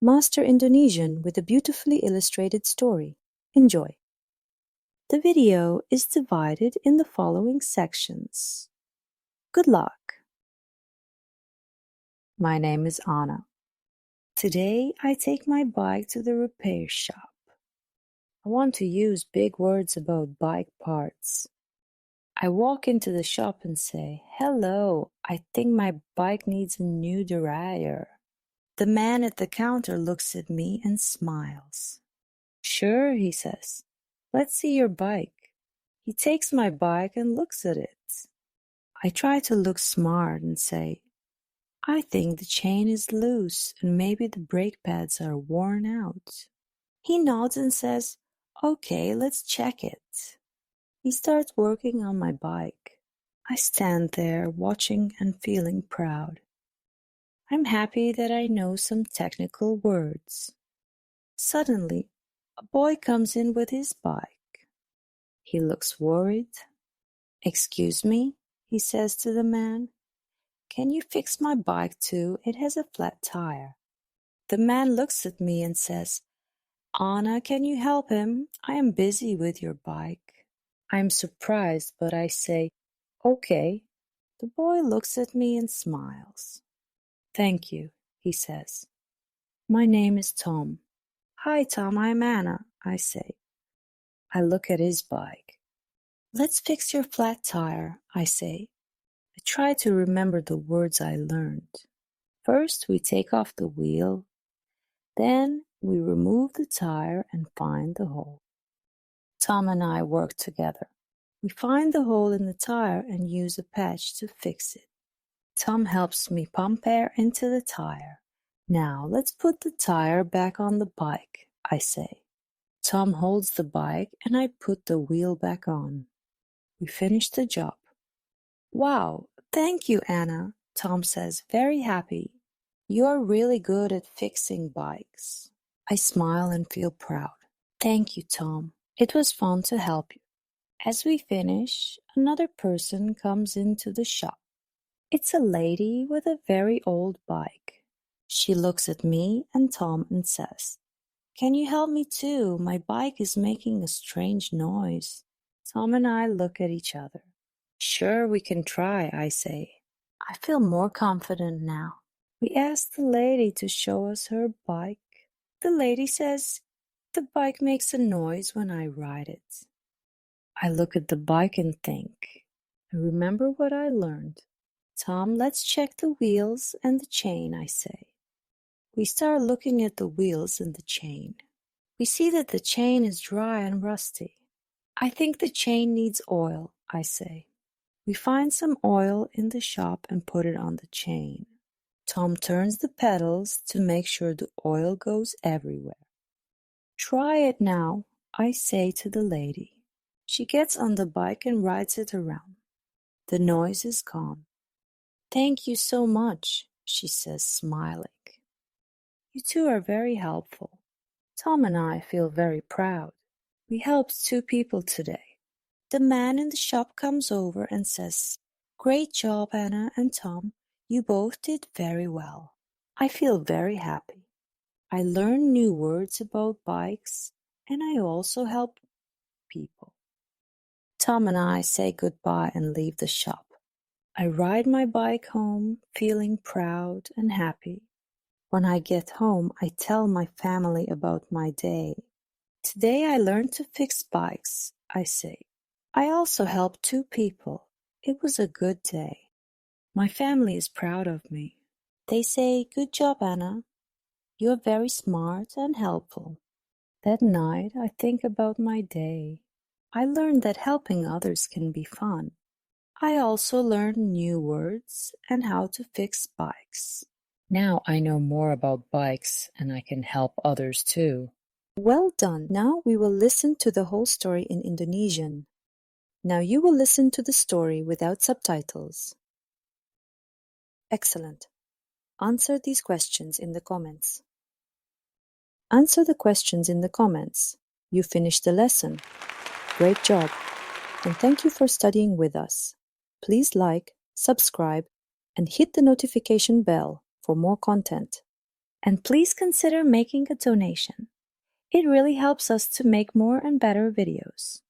Master Indonesian with a beautifully illustrated story. Enjoy. The video is divided in the following sections. Good luck. My name is Anna. Today I take my bike to the repair shop. I want to use big words about bike parts. I walk into the shop and say, "Hello, I think my bike needs a new derailleur." The man at the counter looks at me and smiles. "Sure," he says. "Let's see your bike." He takes my bike and looks at it. I try to look smart and say, "I think the chain is loose and maybe the brake pads are worn out." He nods and says, "Okay, let's check it." He starts working on my bike. I stand there watching and feeling proud. I'm happy that I know some technical words. Suddenly, a boy comes in with his bike. He looks worried. "Excuse me," he says to the man. "Can you fix my bike too? It has a flat tire." The man looks at me and says, "Anna, can you help him? I am busy with your bike." I'm surprised, but I say, "Okay." The boy looks at me and smiles. "Thank you," he says. "My name is Tom." "Hi, Tom, I'm Anna," I say. I look at his bike. "Let's fix your flat tire," I say. I try to remember the words I learned. First, we take off the wheel. Then, we remove the tire and find the hole. Tom and I work together. We find the hole in the tire and use a patch to fix it. Tom helps me pump air into the tire. "Now, let's put the tire back on the bike," I say. Tom holds the bike and I put the wheel back on. We finish the job. "Wow, thank you, Anna," Tom says, very happy. "You are really good at fixing bikes." I smile and feel proud. "Thank you, Tom. It was fun to help you." As we finish, another person comes into the shop. It's a lady with a very old bike. She looks at me and Tom and says, "Can you help me too? My bike is making a strange noise." Tom and I look at each other. "Sure, we can try," I say. I feel more confident now. We ask the lady to show us her bike. The lady says, "The bike makes a noise when I ride it." I look at the bike and think. I remember what I learned. "Tom, let's check the wheels and the chain," I say. We start looking at the wheels and the chain. We see that the chain is dry and rusty. "I think the chain needs oil," I say. We find some oil in the shop and put it on the chain. Tom turns the pedals to make sure the oil goes everywhere. "Try it now," I say to the lady. She gets on the bike and rides it around. The noise is gone. "Thank you so much," she says, smiling. "You two are very helpful." Tom and I feel very proud. We helped 2 people today. The man in the shop comes over and says, "Great job, Anna and Tom. You both did very well." I feel very happy. I learn new words about bikes, and I also help people. Tom and I say goodbye and leave the shop. I ride my bike home, feeling proud and happy. When I get home, I tell my family about my day. "Today I learned to fix bikes," I say. "I also helped 2 people. It was a good day." My family is proud of me. They say, "Good job, Anna. You are very smart and helpful." That night, I think about my day. I learned that helping others can be fun. I also learned new words and how to fix bikes. Now I know more about bikes and I can help others too. Well done. Now we will listen to the whole story in Indonesian. Now you will listen to the story without subtitles. Excellent. Answer these questions in the comments. Answer the questions in the comments. You finished the lesson. Great job. And thank you for studying with us. Please like, subscribe, and hit the notification bell for more content. And please consider making a donation. It really helps us to make more and better videos.